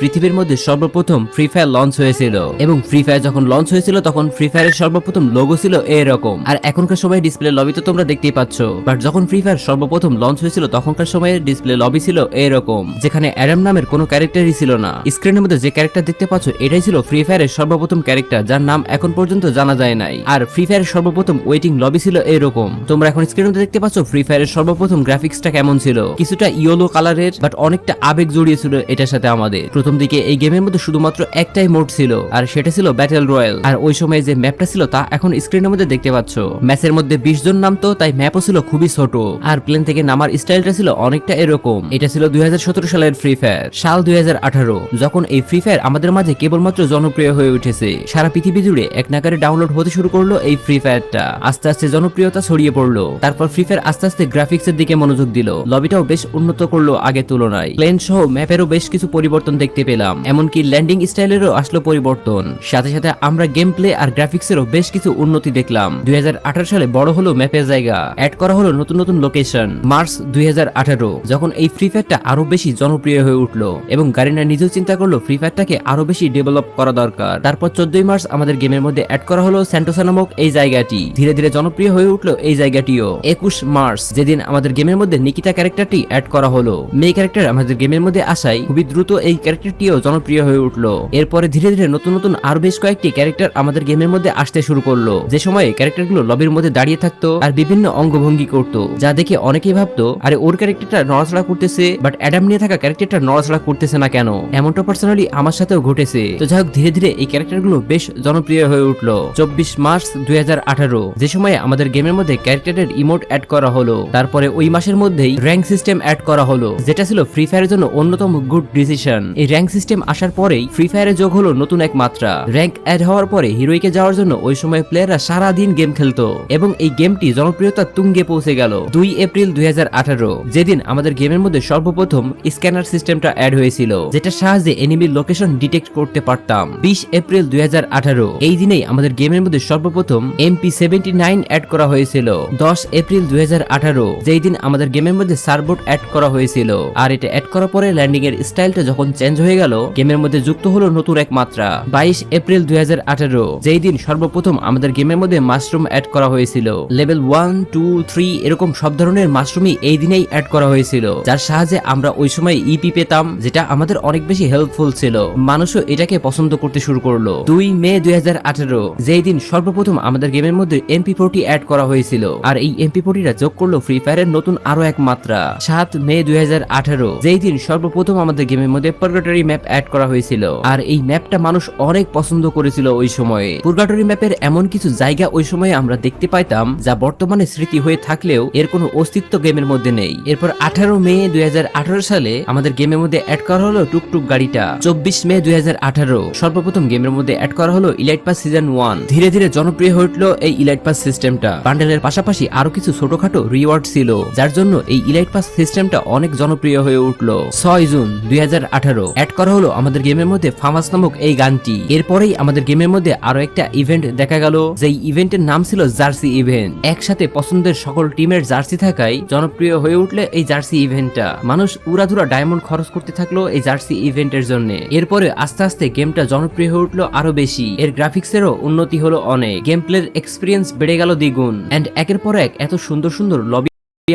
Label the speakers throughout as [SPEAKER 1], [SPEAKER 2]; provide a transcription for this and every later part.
[SPEAKER 1] পৃথিবীর মধ্যে সর্বপ্রথম ফ্রি ফায়ার লঞ্চ হয়েছিল এবং ফ্রি ফায়ার যখন লঞ্চ হয়েছিল তখন ফ্রি ফায়ারের সর্বপ্রথম লোগো ছিল এরকম। আর এখনকার সময় ডিসপ্লে লবি তো তোমরা দেখতেই পাচ্ছ, বাট যখন ফ্রি ফায়ার সর্বপ্রথম লঞ্চ হয়েছিল তখনকার সময়ে ডিসপ্লে লবি ছিল এরকম, যেখানে অ্যাডাম নামের কোনো ক্যারেক্টারই ছিল না। স্ক্রিনের মধ্যে যে ক্যারেক্টার দেখতে পাচ্ছ এটাই ছিল ফ্রি ফায়ারের সর্বপ্রথম ক্যারেক্টার, যার নাম এখন পর্যন্ত জানা যায় নাই। আর ফ্রি ফায়ারের সর্বপ্রথম ওয়েটিং লবি ছিল এরকম। তোমরা এখন স্ক্রিনের মধ্যে দেখতে পাচ্ছ ফ্রি ফায়ারের সর্বপ্রথম গ্রাফিক্সটা কেমন ছিল, কিছুটা ইয়েলো কালারের, বাট অনেকটা আবেগ জড়িয়েছিল এটার সাথে আমাদের। প্রথম দিকে এই গেমের মধ্যে শুধুমাত্র একটাই মোড ছিল, আর সেটা ছিল ব্যাটেল রয়্যাল। আর ওই সময় যে ম্যাপটা ছিল তা এখন স্ক্রিনের মধ্যে দেখতে পাচ্ছ। ম্যাচের মধ্যে 20 জন নামতো, তাই ম্যাপও ছিল খুবই ছোট, আর প্লেন থেকে নামার স্টাইলটা ছিল অনেকটা এরকম। এটা ছিল 2017 সালের ফ্রি ফায়ার, সাল 2018, যখন এই ফ্রি ফায়ার আমাদের মাঝে কেবলমাত্র জনপ্রিয় হয়ে উঠেছে। সারা পৃথিবী জুড়ে এক নাগারে ডাউনলোড হতে শুরু করলো এই ফ্রি ফায়ারটা। আস্তে আস্তে জনপ্রিয়তা ছড়িয়ে পড়লো। তারপর ফ্রি ফায়ার আস্তে আস্তে গ্রাফিক্সের দিকে মনোযোগ দিল, লবিটাও বেশ উন্নত করলো আগের তুলনায়। প্লেন সহ ম্যাপেরও বেশ কিছু পরিবর্তন দেখতে পেলাম, এমনকি ল্যান্ডিং স্টাইলেরও আসলো পরিবর্তন। সাথে সাথে আমরা গেম প্লে আর গ্রাফিক্সেরও বেশ কিছু উন্নতি দেখলাম। 2018 সালে বড় হলো ম্যাপের জায়গা, অ্যাড করা হলো নতুন নতুন লোকেশন। মার্চ 2018, যখন এই ফ্রি ফায়ারটা আরো বেশি জনপ্রিয় হয়ে উঠলো এবং গারিনা নিজেও চিন্তা করলো ফ্রি ফায়ারটাকে আরো বেশি ডেভেলপ করা দরকার। তারপর 14 মার্চ আমাদের গেমের মধ্যে অ্যাড করা হলো স্যান্টোসা নামক এই জায়গাটি। ধীরে ধীরে জনপ্রিয় হয়ে উঠলো এই জায়গাটিও। 21 মার্চ, যেদিন আমাদের গেমের মধ্যে নিকিতা ক্যারেক্টারটি অ্যাড করা হলো। মেয়ে ক্যারেক্টার আমাদের গেমের মধ্যে আসায় খুবই দ্রুত এই ক্যারেক্টারটিও জনপ্রিয় হয়ে উঠলো। এরপরে ধীরে ধীরে নতুন নতুন আরো বেশ কয়েকটি ক্যারেক্টার আমাদের গেমের মধ্যে আসতে শুরু করলো, যে সময়ে ক্যারেক্টারগুলো লবির মধ্যে দাঁড়িয়ে থাকতো আর বিভিন্ন অঙ্গভঙ্গি করতো, যা দেখে অনেকেই ভাবতো আরে ওর ক্যারেক্টারটা নড়াচড়া করতেছে, বাট অ্যাডাম নিয়ে থাকা ক্যারেক্টারটা নড়াচড়া করতেছে না কেন। এমনটা পার্সোনালি আমার সাথেও ঘটেছে। তো যাই হোক, ধীরে ধীরে এই ক্যারেক্টারগুলো বেশ জনপ্রিয় হয়ে উঠলো। 24 মার্চ 2018, যে সময়ে আমাদের গেমের মধ্যে ক্যারেক্টারের ইমোট অ্যাড করা হলো। তারপরে ওই মাসের মধ্যেই র্যাঙ্ক সিস্টেম অ্যাড করা হলো, যেটা ছিল ফ্রি ফায়ারের জন্য অন্যতম গুড ডিসিশন। এই র্যাঙ্ক সিস্টেম আসার পরেই ফ্রি ফায়ারে যোগ হলো নতুন এক মাত্রা। র্যাঙ্ক অ্যাড হওয়ার পরে হিরোইকে যাওয়ার জন্য ওই সময় প্লেয়াররা সারা দিন গেম খেলতো এবং এই গেমটি জনপ্রিয়তার তুঙ্গে পৌঁছে গেল 2 এপ্রিল 2018, যেদিন আমাদের গেমের মধ্যে সর্বপ্রথম স্ক্যানার সিস্টেমটা অ্যাড হয়েছিল, যেটা সাহায্যে এনিমির লোকেশন ডিটেক্ট করতে পারতাম। 20 এপ্রিল 2018, এই দিনেই আমাদের গেমের মধ্যে সর্বপ্রথম MP79 অ্যাড করা হয়েছিল। 10 এপ্রিল 2018, যেই দিন আমাদের গেমের মধ্যে সার্বোট অ্যাড করা হয়েছিল। আর এটা অ্যাড করার পরে ল্যান্ডিং এর স্টাইলটা যখন চেঞ্জ হয়ে গেল, গেমের মধ্যে যুক্ত হলো নতুন এক মাত্রা। 22 এপ্রিল 2018, যেই দিন সর্বপ্রথম আমাদের গেমের মধ্যে মাশরুম অ্যাড করা হয়েছিল। লেভেল 1, 2, 3 এরকম সব ধরনের মাশরুমই এই দিনেই অ্যাড করা হয়েছিল, যার সাহায্যে আমরা ওই সময় ইপি পেতাম, যেটা আমাদের অনেক বেশি হেল্পফুল ছিল। মানুষও এটাকে পছন্দ করতে শুরু করলো। 2 মে 2018, যেই দিন সর্বপ্রথম আমাদের গেমের মধ্যে MP40 অ্যাড করা হয়েছিল, আর এই MP40টা যোগ করলো ফ্রি ফায়ারের নতুন আরো এক মাত্রা। 7 মে 2018, যেই দিন সর্বপ্রথম আমাদের গেমের মধ্যে পার্গাটরি ম্যাপ অ্যাড করা হয়েছিল, আর এই ম্যাপটা মানুষ অনেক পছন্দ করেছিল ওই সময়ে। পার্গাটরি ম্যাপের এমন কিছু জায়গা ওই সময়ে আমরা দেখতে পাইতাম যা বর্তমানে স্মৃতি হয়ে থাকলেও এর কোনো অস্তিত্ব গেমের মধ্যে নেই। এরপর 18 মে 2018 সালে আমাদের গেমের মধ্যে অ্যাড করা হলো টুকটুক গাড়িটা। 24 মে 2018, সর্বপ্রথম গেমের মধ্যে অ্যাড করা হলো ইলাইট পাস সিজন 1। ধীরে ধীরে জনপ্রিয় হয়ে উঠলো এই ইলাইট পাস সিস্টেমটা। বান্ডেলের পাশাপাশি আরো কিছু ছোটখাটো রিওয়ার্ড ছিল, যার জন্য এই ইলাইট পাস সিস্টেমটা অনেক জনপ্রিয় হয়ে উঠলো। 6 জুন 2018, অ্যাড করা হলো আমাদের গেমের মধ্যে ফামাস নামক এই গানটি। এরপরেই আমাদের গেমের মধ্যে আরো একটা ইভেন্ট দেখা গেল, যেই ইভেন্টের নাম ছিল জার্সি ইভেন্ট। একসাথে পছন্দের সকল টিমের জার্সি থাকায় জনপ্রিয় হয়ে উঠলে এই জার্সি ইভেন্টটা। মানুষ উড়াধুরা ডায়মন্ড খরচ করতে থাকলো এই জার্সি ইভেন্টের জন্য। এরপরে আস্তে আস্তে গেমটা জনপ্রিয় হয়ে উঠলো আরো বেশি। এর গ্রাফিক্সেরও উন্নতি হলো অনেক, গেম প্লের এক্সপিরিয়েন্স বেড়ে গেল দ্বিগুণ, এন্ড একের পর এক এত সুন্দর সুন্দর লবি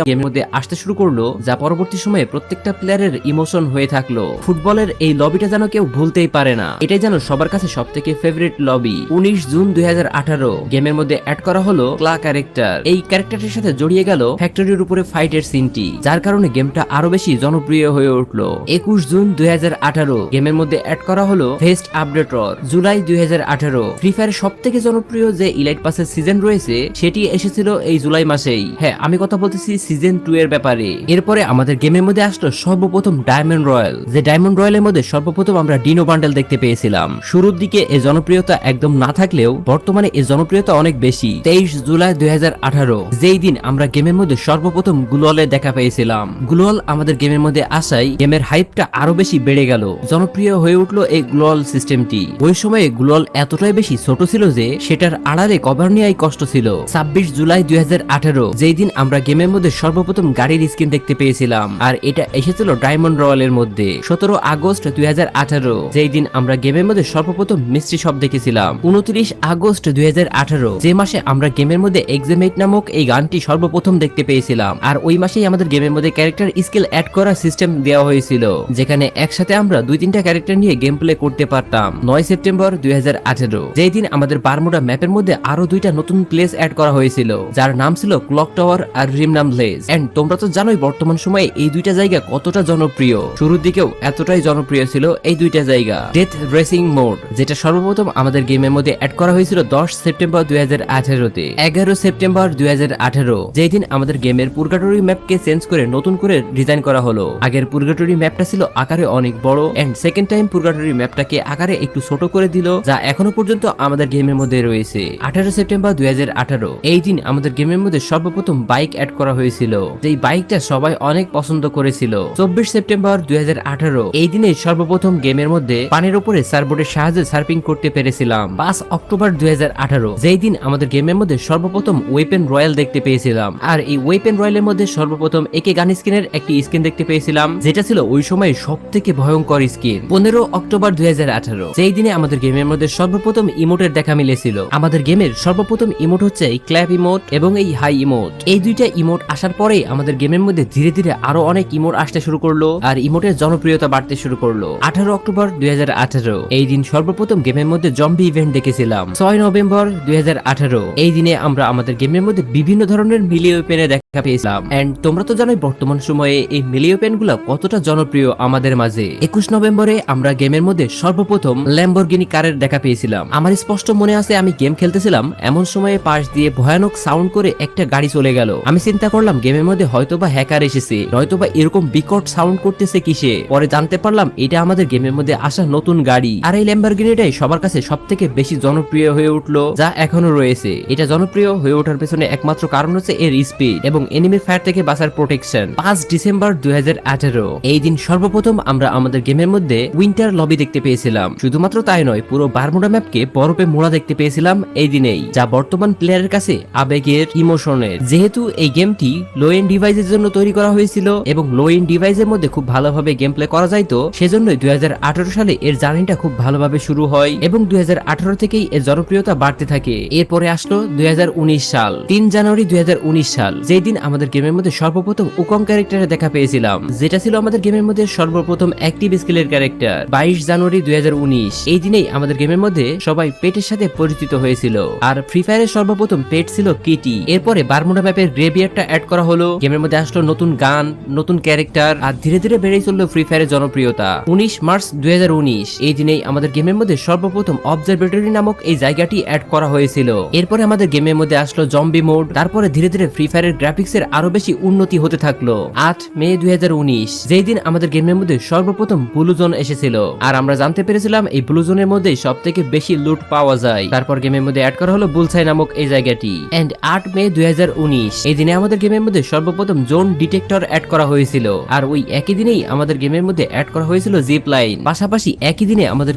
[SPEAKER 1] গেমের মধ্যে আসতে শুরু করলো, যা পরবর্তী সময়ে প্রত্যেকটা প্লেয়ারের ইমোশন হয়ে থাকলো। ফুটবলের এই লবিটা যেন কেউ ভুলতেই পারে না, এটাই যেন সবার কাছে সব থেকে ফেভারিট লবি। 19 জুন 2018, গেমের মধ্যে অ্যাড করা হলো ক্লা ক্যারেক্টার। এই ক্যারেক্টারের সাথে জড়িয়ে গেল ফ্যাক্টরির উপরে ফাইটের সিনটি, যার কারণে গেমটা আরো বেশি জনপ্রিয় হয়ে উঠলো। 21 জুন 2018, গেমের মধ্যে অ্যাড করা হলো ফেস্ট আপডেটর। জুলাই 2018, ফ্রি ফায়ারের সব থেকে জনপ্রিয় যে ইলাইট পাসের সিজন রয়েছে সেটি এসেছিল এই জুলাই মাসেই। হ্যাঁ, আমি কথা বলতেছি সিজন 2 এর ব্যাপারে। এরপরে আমাদের গেমের মধ্যে আসলো সর্বপ্রথম ডায়মন্ড রয়্যাল, যে ডায়মন্ড রয়্যালের মধ্যে সর্বপ্রথম আমরা ডিনো বান্ডেল দেখতে পেয়েছিলাম। শুরুর দিকে এর জনপ্রিয়তা একদম না থাকলেও বর্তমানে এর জনপ্রিয়তা অনেক বেশি। 23 জুলাই 2018, যেই দিন আমরা গেমের মধ্যে সর্বপ্রথম গ্লোয়ালের দেখা পেয়েছিলাম। গ্লোয়াল আমাদের গেমের মধ্যে আসায় গেমের হাইপটা আরো বেশি বেড়ে গেল, জনপ্রিয় হয়ে উঠলো এই গ্লোয়াল সিস্টেমটি। ওই সময়ে গ্লোয়াল এতটাই বেশি ছোট ছিল যে সেটার আড়ালে কভার নেওয়াই কষ্ট ছিল। 26 জুলাই 2018, যেই দিন আমরা গেমের মধ্যে সর্বপ্রথম গাড়ির স্কিন দেখতে পেয়েছিলাম, আর এটা এসেছিল ডায়মন্ড রয়্যালের মধ্যে 17 আগস্ট 2018, যেই দিন আমরা গেমের মধ্যে সর্বপ্রথম মিস্ট্রি শপ দেখেছিলাম। 29 আগস্ট 2018, যে মাসে আমরা গেমের মধ্যে এক্সামেট নামক এই গানটি সর্বপ্রথম দেখতে পেয়েছিলাম, আর ওই মাসেই আমাদের গেমের মধ্যে ক্যারেক্টার স্কিল অ্যাড করার সিস্টেম দেওয়া হয়েছিল, যেখানে একসাথে আমরা 2-3টা ক্যারেক্টার নিয়ে গেম প্লে করতে পারতাম। 9 সেপ্টেম্বর 2018, যেই দিন আমাদের বারমুডা ম্যাপের মধ্যে আরো 2টা নতুন প্লেস অ্যাড করা হয়েছিল, যার নাম ছিল ক্লক টাওয়ার আর রিমনাম প্লেস। এন্ড তোমরা তো জানোই বর্তমান সময়ে এই 2টা জায়গা কতটা জনপ্রিয়। শুরুর দিকেও এতটাই জনপ্রিয় ছিল এই 2টা জায়গা। ডেথ রেসিং মোড, যেটা সর্বপ্রথম আমাদের গেমের মধ্যে অ্যাড করা হয়েছিল 10 সেপ্টেম্বর 2018 তে। 11 সেপ্টেম্বর 2018, যেই দিন আমাদের গেমের পুরগাটরি ম্যাপকে চেঞ্জ করে নতুন করে ডিজাইন করা হলো। আগের পুরগাটরি ম্যাপটা ছিল আকারে অনেক বড়, এন্ড সেকেন্ড টাইম পুরগাটরি ম্যাপটাকে আকারে একটু ছোট করে দিল, যা এখনো পর্যন্ত আমাদের গেমের মধ্যে রয়েছে। 18 সেপ্টেম্বর 2018, এই দিন আমাদের গেমের মধ্যে সর্বপ্রথম বাইক অ্যাড করা হয়েছিল, যেই বাইকটা সবাই অনেক পছন্দ করেছিল। 24 সেপ্টেম্বর 2018, এই দিনে সর্বপ্রথম গেমের মধ্যে পানির উপরে সার্ফবোর্ডের সাহায্যে সার্ফিং করতে পেরেছিলাম। 5 অক্টোবর 2018, যেই দিন আমাদের গেমের মধ্যে সর্বপ্রথম ওয়েপেন রয়্যাল দেখতে পেয়েছিলাম, আর এই ওয়েপেন রয়্যালের মধ্যে সর্বপ্রথম একে গান স্কিনের একটি স্কিন দেখতে পেয়েছিলাম, যেটা ছিল ওই সময় সব থেকে ভয়ঙ্কর স্কিন। 15 অক্টোবর 2018, যেই দিনে আমাদের গেমের মধ্যে সর্বপ্রথম ইমোটের দেখা মিলেছিল। আমাদের গেমের সর্বপ্রথম ইমোট হচ্ছে এই ক্ল্যাপ ইমোট এবং এই হাই ইমোট। এই 2টা ইমোট আসার পরে আমাদের গেমের মধ্যে ধীরে ধীরে আরো অনেক ইমোট আসতে শুরু করলো, আর ইমোটের জনপ্রিয়তা বাড়তে শুরু করলো। 18 অক্টোবর 2018, এই দিন সর্বপ্রথম গেমের মধ্যে জম্বি ইভেন্ট দেখেছিলাম। 6 নভেম্বর 2018, এই দিনে আমরা আমাদের গেমের মধ্যে বিভিন্ন ধরনের মিলি ওয়েপেনে দেখা পেয়েছিলাম। এন্ড তোমরা তো জানোই বর্তমান সময়ে এই মিলি ওয়েপেন গুলা কতটা জনপ্রিয় আমাদের মাঝে। 21 নভেম্বরে আমরা গেমের মধ্যে সর্বপ্রথম ল্যাম্বরগিনি কারের দেখা পেয়েছিলাম। আমার স্পষ্ট মনে আছে আমি গেম খেলতেছিলাম, এমন সময়ে পাশ দিয়ে ভয়ানক সাউন্ড করে একটা গাড়ি চলে গেল। আমি চিন্তা করলাম গেমের মধ্যে হয়তোবা হ্যাকার এসেছে, নয়তোবা এরকম বিকট সাউন্ড করতেছে কিসে। পরে জানতে পারলাম এটা আমাদের গেমের মধ্যে আসা নতুন গাড়ি, আর এই ল্যাম্বরগিনিটাই সবার কাছে সব থেকে বেশি জনপ্রিয় হয়ে উঠলো, যা এখনো রয়েছে। এটা জনপ্রিয় হয়ে ওঠার পেছনে একমাত্র কারণ হচ্ছে এর স্পিড এবং এনিমির ফায়ার থেকে বাঁচার প্রোটেকশন। 5 ডিসেম্বর 2018, এই দিন সর্বপ্রথম আমরা আমাদের গেমের মধ্যে উইন্টার লবি দেখতে পেয়েছিলাম। শুধুমাত্র তাই নয়, পুরো বারমুডা ম্যাপকে বরফে মোড়া দেখতে পেয়েছিলাম এই দিনেই, যা বর্তমান প্লেয়ারের কাছে আবেগের, ইমোশনের। যেহেতু এই গেমটি লো এন্ড ডিভাইসের জন্য তৈরি করা হয়েছিল এবং লো এন্ড ডিভাইসের মধ্যে খুব ভালোভাবে গেম প্লে করা যাইতো, সেজন্যই 2018 সালে এর জার্নিটা খুব ভালোভাবে শুরু হয় এবং 2018 থেকেই এর জনপ্রিয়তা বাড়তে থাকে। এরপরে আসলো 2019 সাল। 3 জানুয়ারি 2019 সাল, যেই দিন আমাদের গেমের মধ্যে সর্বপ্রথম উকং ক্যারেক্টারে দেখা পেয়েছিলাম, যেটা ছিল আমাদের গেমের মধ্যে সর্বপ্রথম অ্যাক্টিভ স্কিলের ক্যারেক্টার। 22 জানুয়ারি 2019, এই দিনেই আমাদের গেমের মধ্যে সবাই পেটের সাথে পরিচিত হয়েছিল, আর ফ্রি ফায়ারের সর্বপ্রথম পেট ছিল কিটি। এরপরে বারমুডা ম্যাপের গ্রেভিয়ারটা অ্যাড করা হলো, গেমের মধ্যে আসলো নতুন গান, নতুন ক্যারেক্টার, আর ধীরে ধীরে বেড়েই চললো ফ্রি ফায়ারের জনপ্রিয়তা। 19 মার্চ 2019, এই দিনেই আমাদের গেমের মধ্যে সর্বপ্রথম অবজারভেটরি নামক এই জায়গাটি অ্যাড করা হয়েছিল। এরপরে আমাদের গেমের মধ্যে আসলো জম্বি মোড, তারপরে ধীরে ধীরে ফ্রি ফায়ারের গ্রাফিক্সের আরো বেশি উন্নতি হতে থাকলো। 8 মে 2019, যেই দিন আমাদের গেমের মধ্যে সর্বপ্রথম ব্লু জোন এসেছিল, আর আমরা জানতে পেরেছিলাম এই ব্লু জোনের মধ্যে সব থেকে বেশি লুট পাওয়া যায়। তারপর গেমের মধ্যে অ্যাড করা হলো বুলসাই নামক এই জায়গাটি। এন্ড 8 মে 2019, এই দিনে আমাদের গেমের মধ্যে সর্বপ্রথম জোন ডিটেক্টর অ্যাড করা হয়েছিল, আর ওই একই দিনেই আমাদের গেমের মধ্যে অ্যাড করা হয়েছিল জিপ লাইন। পাশাপাশি একই দিনে আমাদের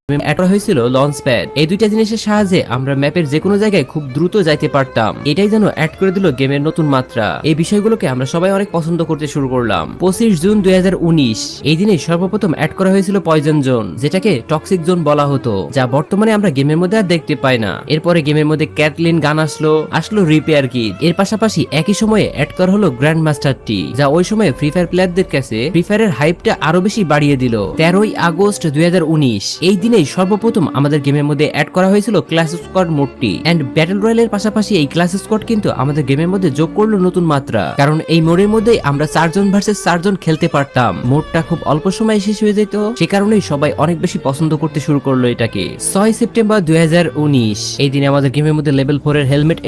[SPEAKER 1] অ্যাড করা হয়েছিল লঞ্চ প্যাড। এই 2টা জিনিসের সাহায্যে আমরা ম্যাপের যে কোনো জায়গায় খুব দ্রুত যাইতে পারতাম। এটাই যেন অ্যাড করে দিল গেমের নতুন মাত্রা। এই বিষয়গুলোকে আমরা সবাই অনেক পছন্দ করতে শুরু করলাম। 25 জুন 2019, এই দিনে সর্বপ্রথম অ্যাড করা হয়েছিল পয়জন জোন, যেটাকে টক্সিক জোন বলা হতো, যা বর্তমানে আমরা গেমের মধ্যে আর দেখতে পাই না। এরপরে গেমের মধ্যে ক্যাটলিন গান আসলো রিপেয়ার কিট। এর পাশাপাশি একই সময়ে অ্যাড করা হলো গ্র্যান্ড মাস্টারটি, যা ওই সময় ফ্রি ফায়ার প্লেয়ারদের কাছে ফ্রি ফায়ারের হাইপটা আরো বেশি বাড়িয়ে দিল। 13 আগস্ট 2019, এই দিনে সর্বপ্রথম আমাদের গেমের মধ্যে অ্যাড করা হয়েছিল ক্লাস স্কোয়াড মোডটি। এন্ড ব্যাটল রয়্যালের পাশাপাশি এই ক্লাস স্কোয়াড কিন্তু আমাদের গেমের মধ্যে যোগ করলো নতুন মাত্রা, কারণ এই মোডের মধ্যে আমরা 4 জন ভার্সেস 4 জন খেলতে পারতাম। মোডটা খুব অল্প সময়ে শেষ হয়ে যেত, সে কারণেই সবাই অনেক বেশি পছন্দ করতে শুরু করলো এটাকে। 6 সেপ্টেম্বর 2019, এই দিনে আমাদের গেমের মধ্যে লেভেল 4 এর হেলমেট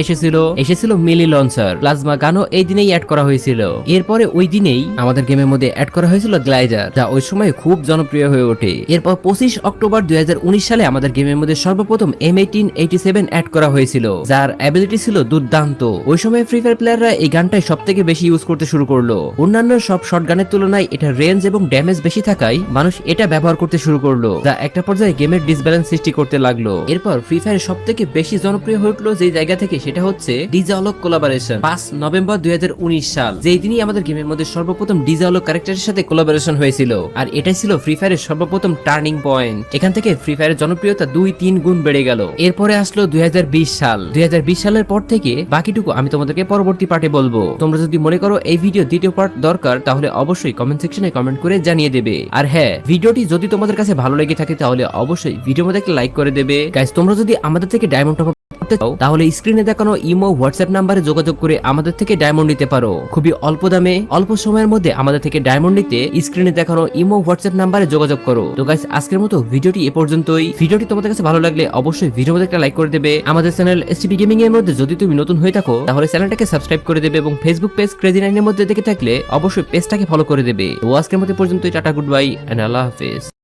[SPEAKER 1] এসেছিল মিলি লঞ্চার, প্লাজমা গানও এই দিনেই অ্যাড করা হয়েছিল। এরপরে ওই দিনেই আমাদের গেমের মধ্যে অ্যাড করা হয়েছিল গ্লাইডার, যা ওই সময় খুব জনপ্রিয় হয়ে ওঠে। এরপর 25 অক্টোবর 2019 সালে আমাদের গেমের মধ্যে সর্বপ্রথম M1887 অ্যাড করা হয়েছিল, যার অ্যাবিলিটি ছিল দুর্দান্ত। ওই সময় ফ্রি ফায়ার প্লেয়াররা এই গানটাই সবথেকে বেশি ইউজ করতে শুরু করলো। অন্যান্য সব শটগানের তুলনায় এটা রেঞ্জ এবং ড্যামেজ বেশি থাকায় মানুষ এটা ব্যবহার করতে শুরু করলো, যা একটা পর্যায়ে গেমের ডিসব্যালেন্স সৃষ্টি করতে লাগলো। এরপর ফ্রি ফায়ার সবথেকে বেশি জনপ্রিয় হয়ে উঠলো যে জায়গা থেকে, সেটা হচ্ছে ডিজে আলোক কোলাবোরেশন। 5 নভেম্বর 2019 সাল, যেই দিনই আমাদের গেমের মধ্যে সর্বপ্রথম ডিজে আলোক ক্যারেক্টারের সাথে কোলাবোরেশন হয়েছিল, আর এটাই ছিল ফ্রি ফায়ারের সর্বপ্রথম টার্নিং পয়েন্ট। এখান থেকে ফ্রি ফায়ারের জনপ্রিয়তা 2-3 গুণ বেড়ে গেল। এরপরে আসলো 2020 সাল। 2020 সালের পর থেকে বাকিটুকু আমি তোমাদেরকে পরবর্তী পার্টে বলবো। তোমরা যদি মনে করো এই ভিডিও দ্বিতীয় পার্ট দরকার, তাহলে অবশ্যই কমেন্ট সেকশনে কমেন্ট করে জানিয়ে দেবে। আর হ্যাঁ, ভিডিওটি যদি তোমাদের কাছে ভালো লেগে থাকে তাহলে অবশ্যই ভিডিওর মধ্যে একটা লাইক করে দেবে। গাইস, তোমরা যদি আমাদের থেকে ডায়মন্ড টপ করতে চাও তাহলে স্ক্রিনে দেখানো ইমো হোয়াটসঅ্যাপ নাম্বারে যোগাযোগ করে আমাদের থেকে ডায়মন্ড নিতে পারো। খুবই অল্প দামে অল্প সময়ের মধ্যে আমাদের থেকে ডায়মন্ড নিতে স্ক্রিনে দেখানো ইমো হোয়াটসঅ্যাপ নাম্বারে যোগাযোগ করো। তো গাইস, আজকের মতো ভিডিওটি এ পর্যন্তই। ভিডিওটি তোমাদের কাছে ভালো লাগলে অবশ্যই ভিডিওর মধ্যে একটা লাইক করে দেবে। আমাদের চ্যানেল এসটিপি গেমিং এর মধ্যে যদি তুমি নতুন হয়ে থাকো তাহলে চ্যানেলটাকে সাবস্ক্রাইব করে দেবে, এবং ফেসবুক পেজ ক্রেজি9 এর মধ্যে দেখে থাকলে অবশ্যই পেজটাকে ফলো করে দেবে। তো আজকের মতো পর্যন্তই। টাটা, গুড বাই এন্ড আল্লাহ হাফেজ।